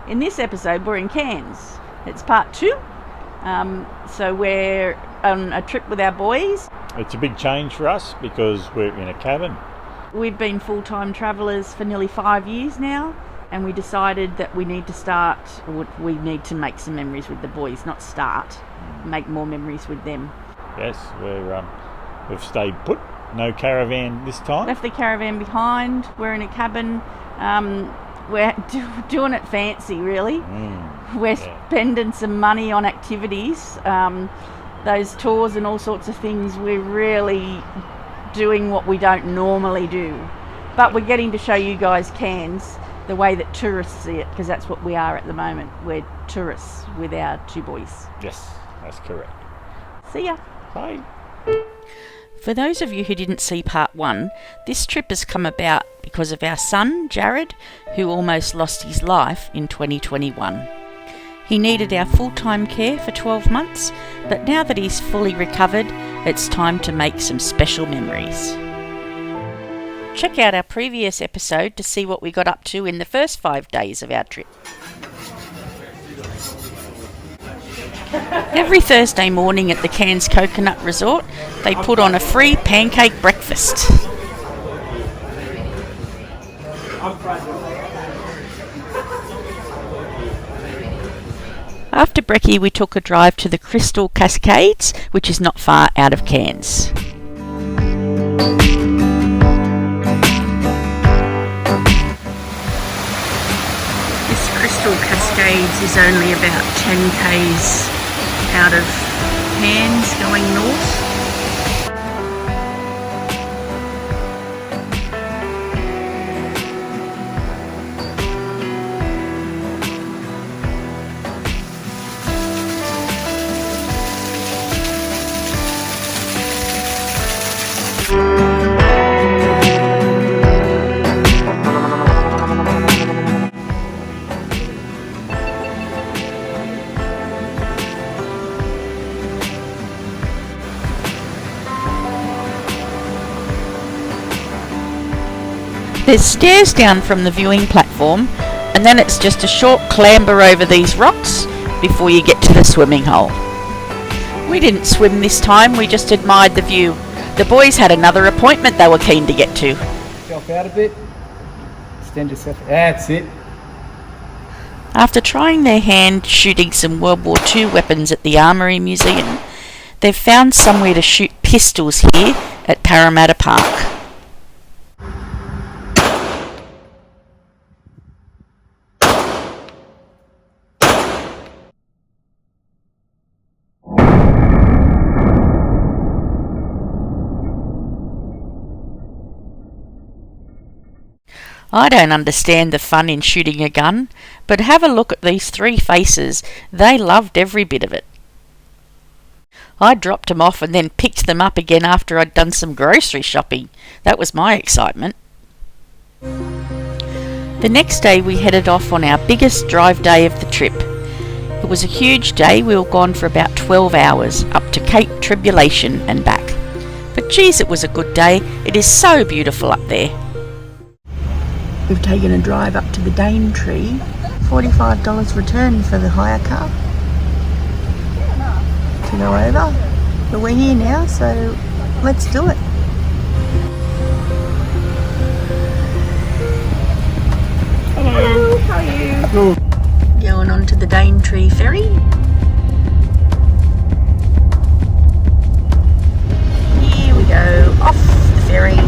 In this episode, we're in Cairns. It's part 2. So we're on a trip with our boys. It's a big change for us because we're in a cabin. We've been full-time travellers for nearly 5 years now, and we decided that we need to make some memories with the boys, not make more memories with them. Yes, we've stayed put. No caravan this time. Left the caravan behind. We're in a cabin. We're doing it fancy, really. We're spending some money on activities. Those tours and all sorts of things, we're really doing what we don't normally do. But we're getting to show you guys Cairns the way that tourists see it, because that's what we are at the moment. We're tourists with our 2 boys. Yes, that's correct. See ya. Bye. For those of you who didn't see part 1, this trip has come about because of our son, Jared, who almost lost his life in 2021. He needed our full-time care for 12 months, but now that he's fully recovered, it's time to make some special memories. Check out our previous episode to see what we got up to in the first 5 days of our trip. Every Thursday morning at the Cairns Coconut Resort, they put on a free pancake breakfast. After brekkie, we took a drive to the Crystal Cascades, which is not far out of Cairns. This Crystal Cascades is only about 10 k's out of Cairns going north. There's stairs down from the viewing platform, and then it's just a short clamber over these rocks before you get to the swimming hole. We didn't swim this time, we just admired the view. The boys had another appointment they were keen to get to. Yourself out a bit. Extend yourself. That's it. After trying their hand shooting some World War II weapons at the Armoury Museum, they've found somewhere to shoot pistols here at Parramatta Park. I don't understand the fun in shooting a gun, but have a look at these 3 faces. They loved every bit of it. I dropped them off and then picked them up again after I'd done some grocery shopping. That was my excitement. The next day we headed off on our biggest drive day of the trip. It was a huge day. We were gone for about 12 hours, up to Cape Tribulation and back. But geez, it was a good day. It is so beautiful up there. We've taken a drive up to the Daintree, $45 return for the hire car to go over. But we're here now, so let's do it. Hello, how are you? Hello. Going on to the Daintree ferry. Here we go, off the ferry.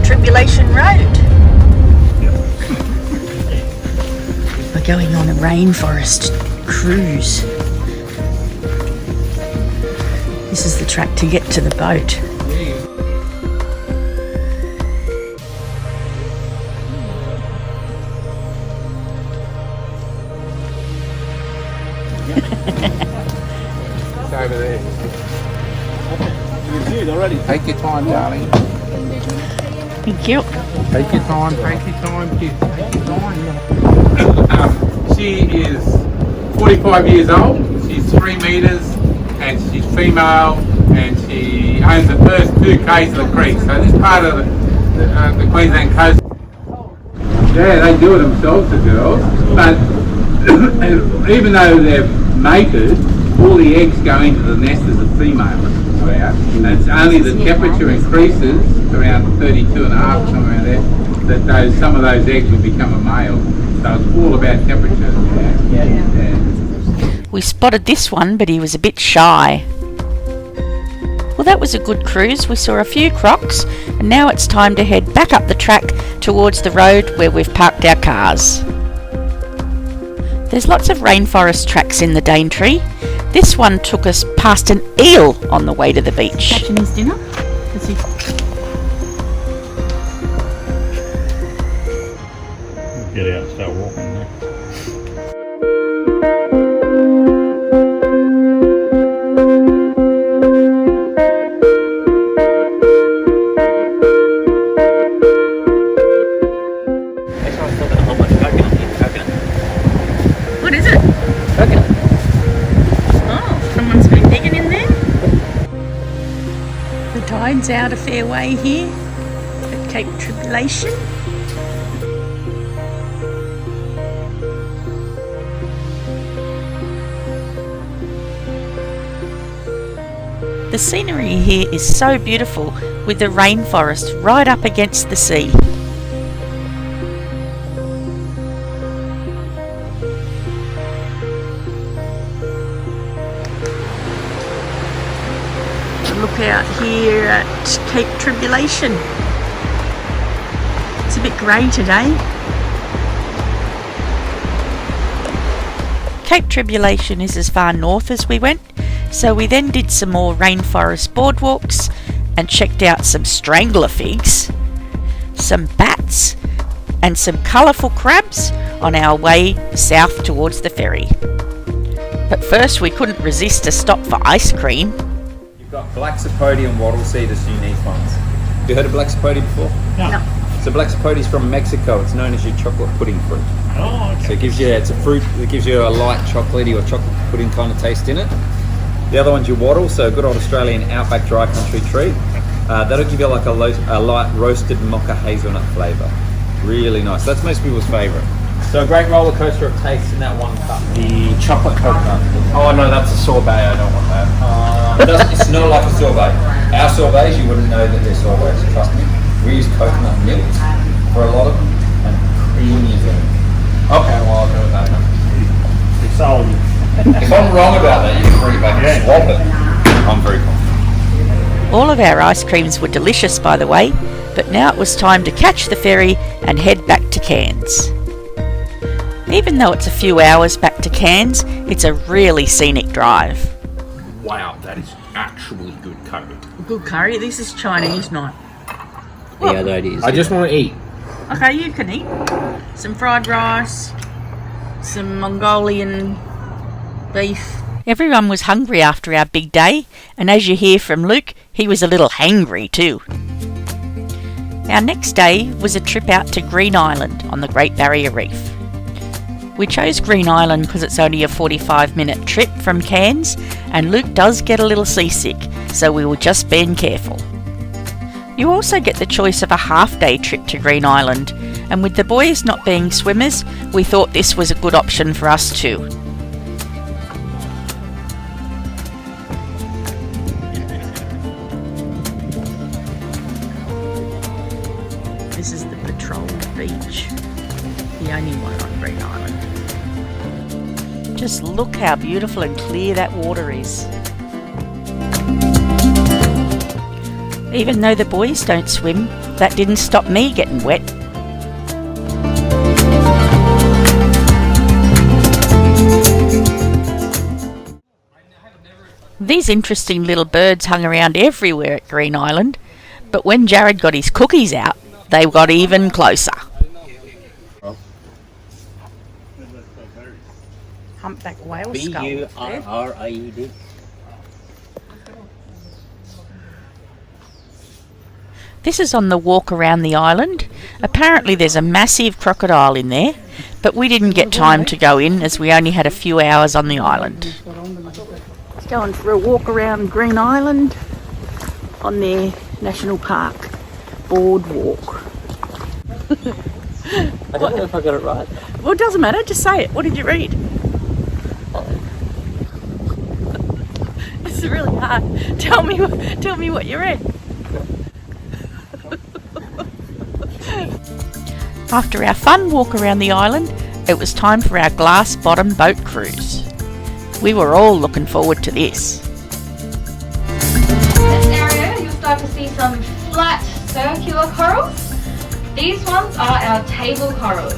Tribulation Road. We're going on a rainforest cruise. This is the track to get to the boat. It's over there. You've already. Take your time, darling. Thank you. Take your time, kids. Take your time. She is 45 years old. She's 3 meters and she's female, and she owns the first 2 k's of the creek. So this part of the Queensland coast, yeah, they do it themselves, the girls. But even though they're mated, all the eggs go into the nest as a female. And it's only the temperature increases around 32 and a half, somewhere around there, that some of those eggs will become a male. So it's all about temperature. Yeah. We spotted this one, but he was a bit shy. Well, that was a good cruise. We saw a few crocs, and now it's time to head back up the track towards the road where we've parked our cars. There's lots of rainforest tracks in the Daintree. This one took us past an eel on the way to the beach. Catching his dinner? Get out and start walking there. What is it? Coconut. Oh, someone's been digging in there. The tide's out a fair way here at Cape Tribulation. The scenery here is so beautiful, with the rainforest right up against the sea. Look out here at Cape Tribulation. It's a bit grey today. Cape Tribulation is as far north as we went, so we then did some more rainforest boardwalks and checked out some strangler figs, some bats and some colourful crabs on our way south towards the ferry. But first we couldn't resist a stop for ice cream. You've got black sapote and wattle seed as unique ones. Have you heard of black sapote before? No. So black sapote is from Mexico. It's known as your chocolate pudding fruit. Oh, okay. So it gives you, it's a fruit that gives you a light chocolatey or chocolate pudding kind of taste in it. The other one's your wattle, so a good old Australian outback dry country treat. That'll give you like a light roasted mocha hazelnut flavour. Really nice. That's most people's favourite. So a great roller coaster of taste in that one cup. The chocolate coconut. Oh no, that's a sorbet. I don't want that. It's not like a sorbet. Our sorbets, you wouldn't know that they're sorbets. Trust me. We use coconut milk for a lot of them, and creamy as well. Okay, well I'll go with that then. It's sold. If I'm wrong about that, you can bring it back and swap it. I'm very confident. All of our ice creams were delicious, by the way, but now it was time to catch the ferry and head back to Cairns. Even though it's a few hours back to Cairns, it's a really scenic drive. Wow, that is actually good curry. Good curry. This is Chinese night. Yeah, that is. I just want to eat. Okay, you can eat. Some fried rice, some Mongolian beef. Everyone was hungry after our big day, and as you hear from Luke, he was a little hangry too. Our next day was a trip out to Green Island on the Great Barrier Reef. We chose Green Island because it's only a 45-minute trip from Cairns, and Luke does get a little seasick, so we were just being careful. You also get the choice of a half-day trip to Green Island, and with the boys not being swimmers, we thought this was a good option for us too. This is the patrolled beach, the only one on Green Island. Just look how beautiful and clear that water is. Even though the boys don't swim, that didn't stop me getting wet. These interesting little birds hung around everywhere at Green Island, but when Jared got his cookies out, they got even closer. Humpback whale skull. Burraed. This is on the walk around the island. Apparently there's a massive crocodile in there, but we didn't get time to go in as we only had a few hours on the island. Going for a walk around Green Island on their national park boardwalk. I don't know if I got it right. Well, it doesn't matter, just say it. What did you read? This is really hard. Tell me what you read. After our fun walk around the island, it was time for our glass bottom boat cruise. We were all looking forward to this. This area you'll start to see some flat circular corals. These ones are our table corals.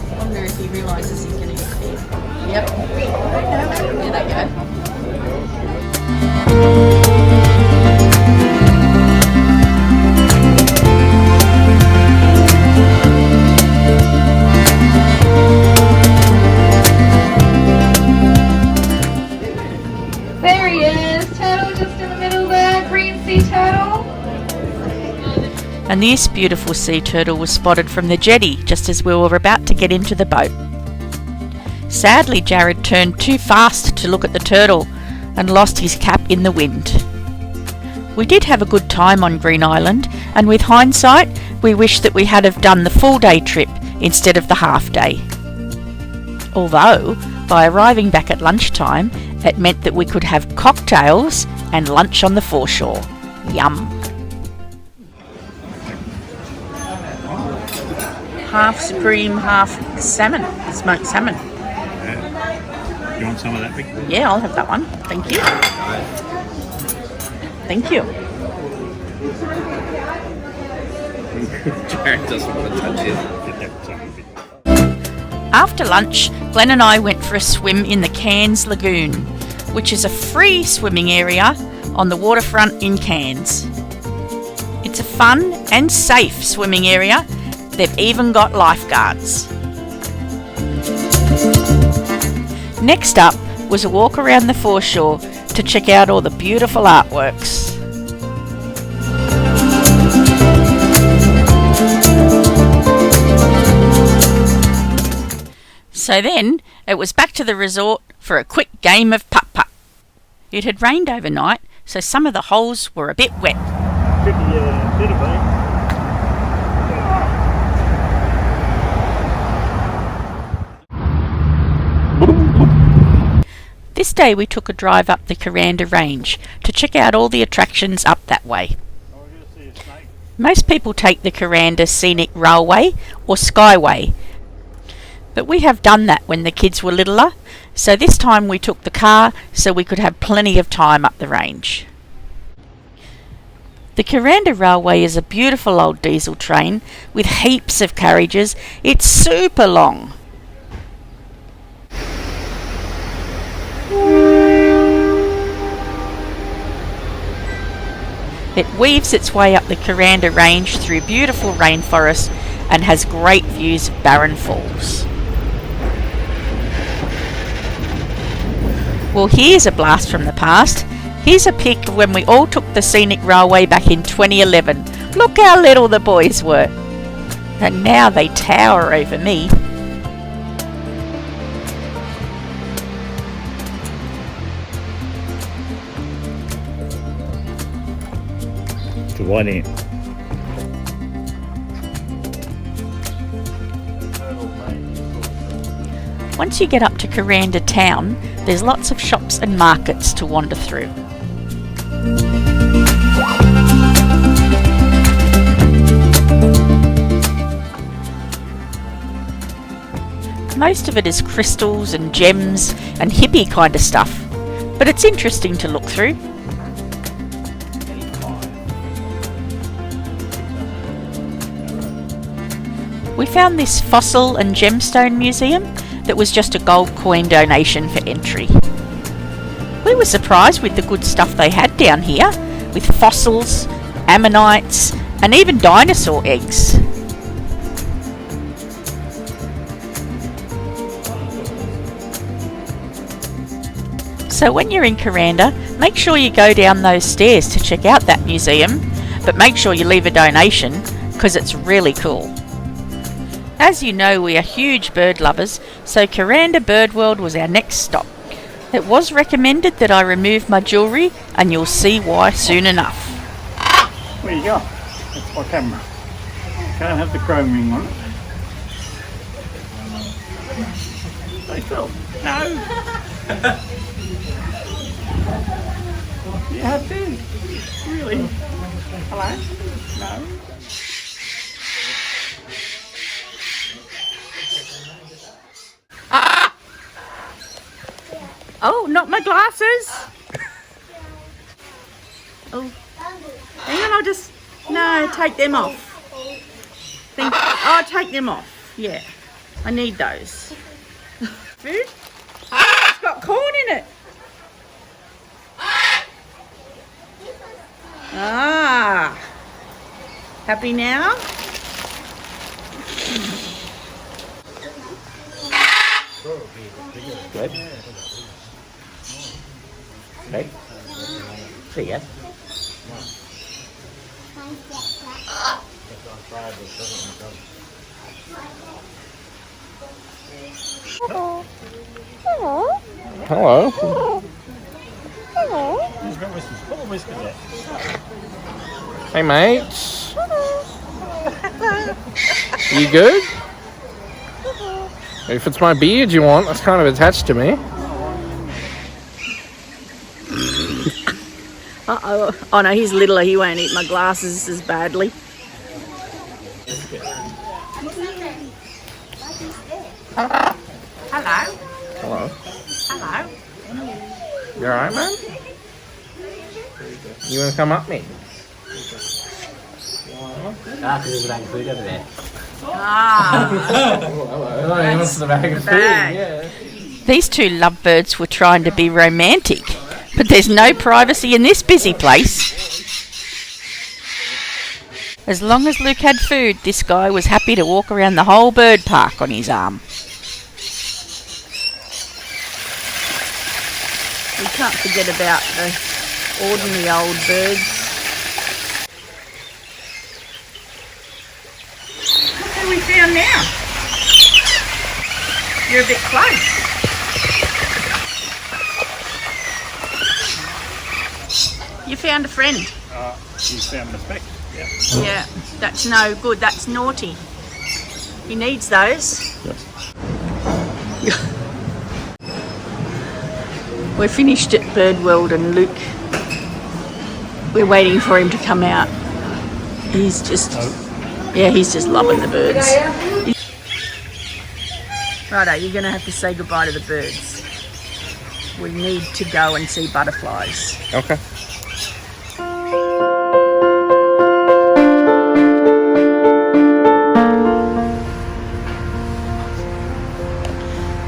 I wonder if he realises he's going to get there. Yep. There they go. There he is, turtle just in the middle there, green sea turtle. And this beautiful sea turtle was spotted from the jetty just as we were about to get into the boat. Sadly, Jared turned too fast to look at the turtle and lost his cap in the wind. We did have a good time on Green Island, and with hindsight, we wish that we had have done the full day trip instead of the half day. Although, by arriving back at lunchtime, it meant that we could have cocktails and lunch on the foreshore. Yum! Half supreme, half salmon, smoked salmon. You want some of that, Vic? Yeah, I'll have that one. Thank you. Thank you. Jared doesn't want to touch it. Get that some, Vic. After lunch, Glenn and I went for a swim in the Cairns Lagoon, which is a free swimming area on the waterfront in Cairns. It's a fun and safe swimming area. They've even got lifeguards. Next up was a walk around the foreshore to check out all the beautiful artworks. So then, it was back to the resort for a quick game of putt-putt. It had rained overnight, so some of the holes were a bit wet. Bit of rain. This day we took a drive up the Kuranda range to check out all the attractions up that way. Most people take the Kuranda Scenic Railway or Skyway, but we have done that when the kids were littler, so this time we took the car so we could have plenty of time up the range. The Kuranda Railway is a beautiful old diesel train with heaps of carriages. It's super long. It weaves its way up the Kuranda range through beautiful rainforests and has great views of Barren Falls. Well, here's a blast from the past. Here's a pic of when we all took the scenic railway back in 2011. Look how little the boys were. And now they tower over me. To what end? Once you get up to Kuranda town, there's lots of shops and markets to wander through. Most of it is crystals and gems and hippie kind of stuff, but it's interesting to look through. We found this fossil and gemstone museum that was just a gold coin donation for entry. We were surprised with the good stuff they had down here, with fossils, ammonites, and even dinosaur eggs. So when you're in Kuranda, make sure you go down those stairs to check out that museum, but make sure you leave a donation because it's really cool. As you know, we are huge bird lovers, so Kuranda Bird World was our next stop. It was recommended that I remove my jewellery, and you'll see why soon enough. There you go. That's my camera. Can't have the chrome ring on it. Hey Phil. No. You have to. Really? Hello? No. Oh, not my glasses! Oh, hang on, I'll just... No, take them off. Oh, take them off. Yeah, I need those. Food? Oh, it's got corn in it. Ah, happy now? Good. Okay. See ya. Hello. Hello. Hello. He's got whiskers. Put the whiskers there. Hey, mates. You good? If it's my beard you want, that's kind of attached to me. Uh-oh. Oh no, he's littler. He won't eat my glasses as badly. Hello. Hello. Hello. You alright, man? You want to come up me? Ah, because there's a bag of food over there. Ah. Hello, he wants the bag of food. Yeah. These two lovebirds were trying to be romantic, but there's no privacy in this busy place. As long as Luke had food, this guy was happy to walk around the whole bird park on his arm. We can't forget about the ordinary old birds. Look who we found now. You're a bit close. You found a friend. You found the speck. Yeah. Yeah, that's no good. That's naughty. He needs those. We're finished at Bird World and Luke, we're waiting for him to come out. He's just, yeah, he's just loving the birds. Righto, you're going to have to say goodbye to the birds. We need to go and see butterflies. Okay.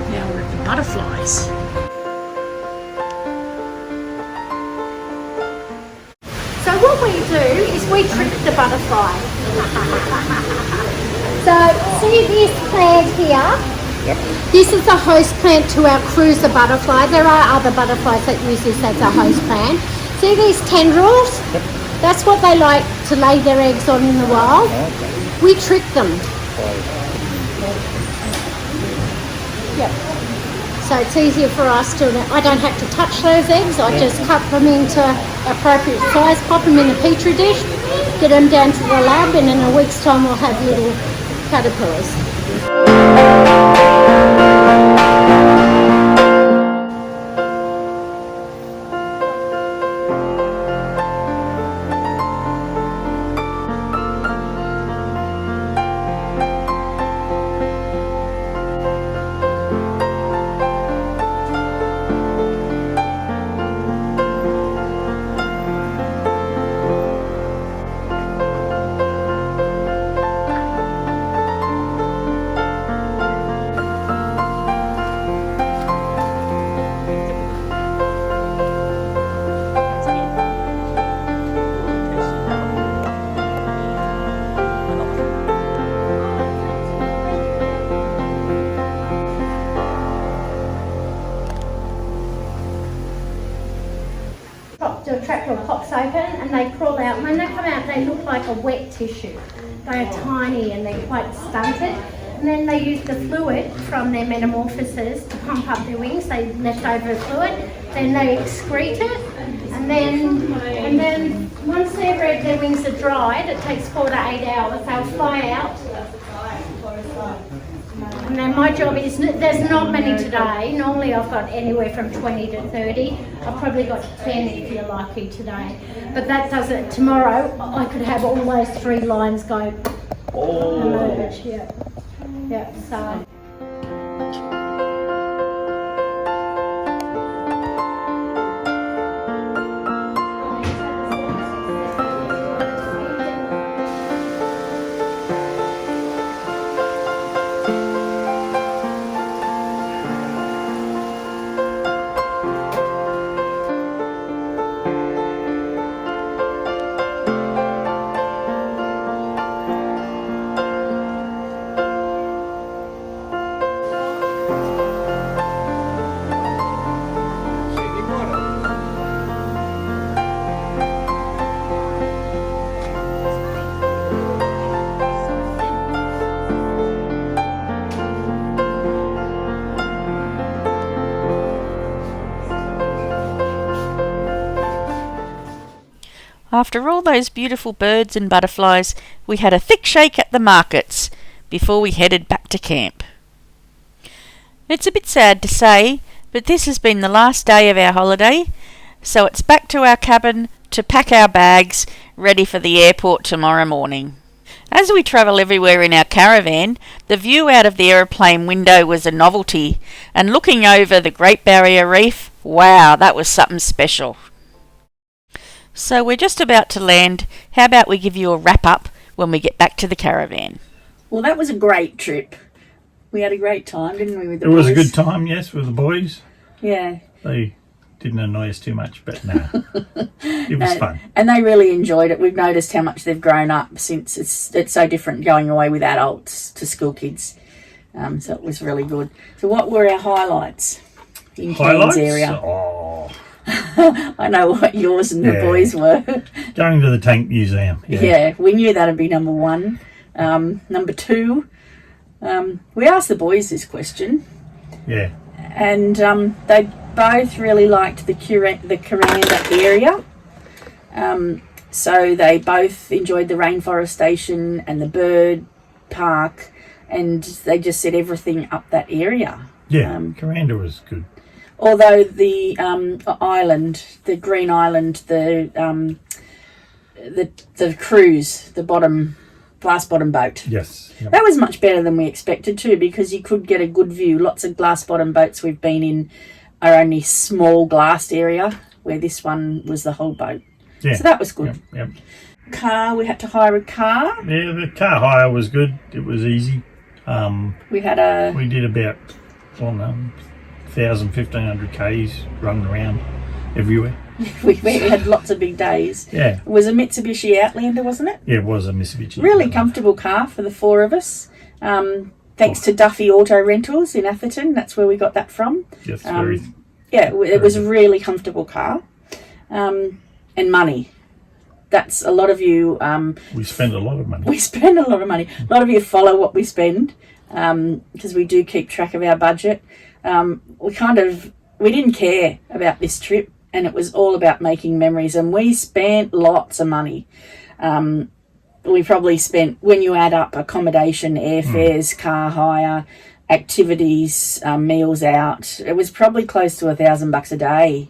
Now we're at the butterflies. So what we do is we trick the butterfly. So see this plant here? Yep. This is the host plant to our cruiser butterfly. There are other butterflies that use this as a host plant. See these tendrils? Yep. That's what they like to lay their eggs on in the wild. Okay. We trick them. Yep. So it's easier for us to, I don't have to touch those eggs, I just cut them into appropriate size, pop them in a petri dish, get them down to the lab, and in a week's time we'll have little caterpillars. The trapdoor pops open and they crawl out. When they come out, they look like a wet tissue. They are tiny and they're quite stunted. And then they used the fluid from their metamorphosis to pump up their wings. They left over fluid, then they excrete it, and then once their wings are dried, it takes 4 to 8 hours. They'll fly out. And then my job is, there's not many today. Normally I've got anywhere from 20 to 30. I've probably got 10 if you're lucky today. But that does it. Tomorrow I could have all those 3 lines go emerge. Yeah, so. After all those beautiful birds and butterflies, we had a thick shake at the markets before we headed back to camp. It's a bit sad to say, but this has been the last day of our holiday, so it's back to our cabin to pack our bags, ready for the airport tomorrow morning. As we travel everywhere in our caravan, the view out of the aeroplane window was a novelty, and looking over the Great Barrier Reef, wow, that was something special. So we're just about to land. How about we give you a wrap-up when we get back to the caravan? Well, that was a great trip. We had a great time, didn't we, with the boys? It was a good time, yes, with the boys. Yeah. They didn't annoy us too much, but no, it was fun. And they really enjoyed it. We've noticed how much they've grown up since it's so different going away with adults to school kids. So it was really good. So what were our highlights in Cairns area? Oh. I know what yours and the boys were. Going to the Tank Museum. Yeah, we knew that'd be number 1. Number 2, we asked the boys this question. Yeah. And they both really liked the Kuranda area. So they both enjoyed the rainforestation and the bird park, and they just said everything up that area. Yeah, Kuranda was good. Although the island, the Green Island, the cruise, the glass bottom boat. Yes. Yep. That was much better than we expected too, because you could get a good view. Lots of glass bottom boats we've been in are only small glassed area, where this one was the whole boat. Yeah. So that was good. Yep. Car, we had to hire a car. Yeah, the car hire was good. It was easy. We did about 1,500 Ks running around everywhere. we had lots of big days. Yeah. It was a Mitsubishi Outlander, wasn't it? Yeah, it was a Mitsubishi. Really comfortable car for the 4 of us. Thanks to Duffy Auto Rentals in Atherton. That's where we got that from. Yes, it was a really comfortable car. And money. That's a lot of you... we spend a lot of money. We spend a lot of money. A lot of you follow what we spend, because we do keep track of our budget. We didn't care about this trip, and it was all about making memories, and we spent lots of money. We probably spent, when you add up accommodation, airfares, car hire, activities, meals out, it was probably close to $1,000 a day.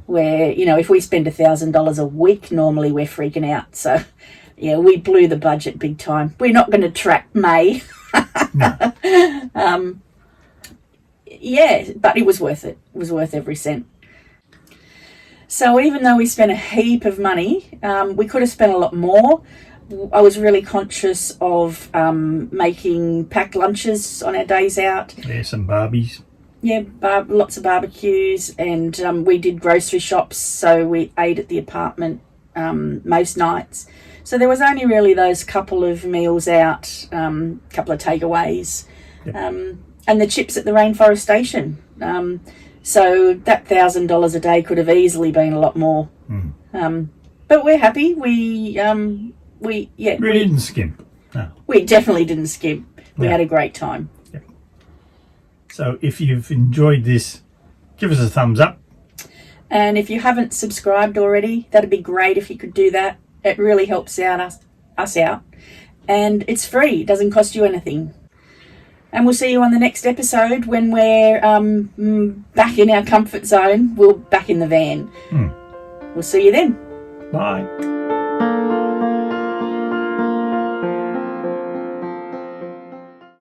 Where, if we spend $1,000 a week, normally we're freaking out. So, yeah, we blew the budget big time. We're not going to track May. No. Yeah, but it was worth it. It was worth every cent. So even though we spent a heap of money, we could have spent a lot more. I was really conscious of making packed lunches on our days out. Yeah, some Barbies. Yeah, lots of barbecues, and we did grocery shops, so we ate at the apartment most nights. So there was only really those couple of meals out, couple of takeaways, and the chips at the rainforestation. So that $1,000 a day could have easily been a lot more. But we're happy. We didn't skimp. No. We definitely didn't skimp. We had a great time. So if you've enjoyed this, give us a thumbs up. And if you haven't subscribed already, that'd be great if you could do that. It really helps out us out. And it's free. It doesn't cost you anything. And we'll see you on the next episode when we're back in our comfort zone. We're back in the van. We'll see you then. Bye.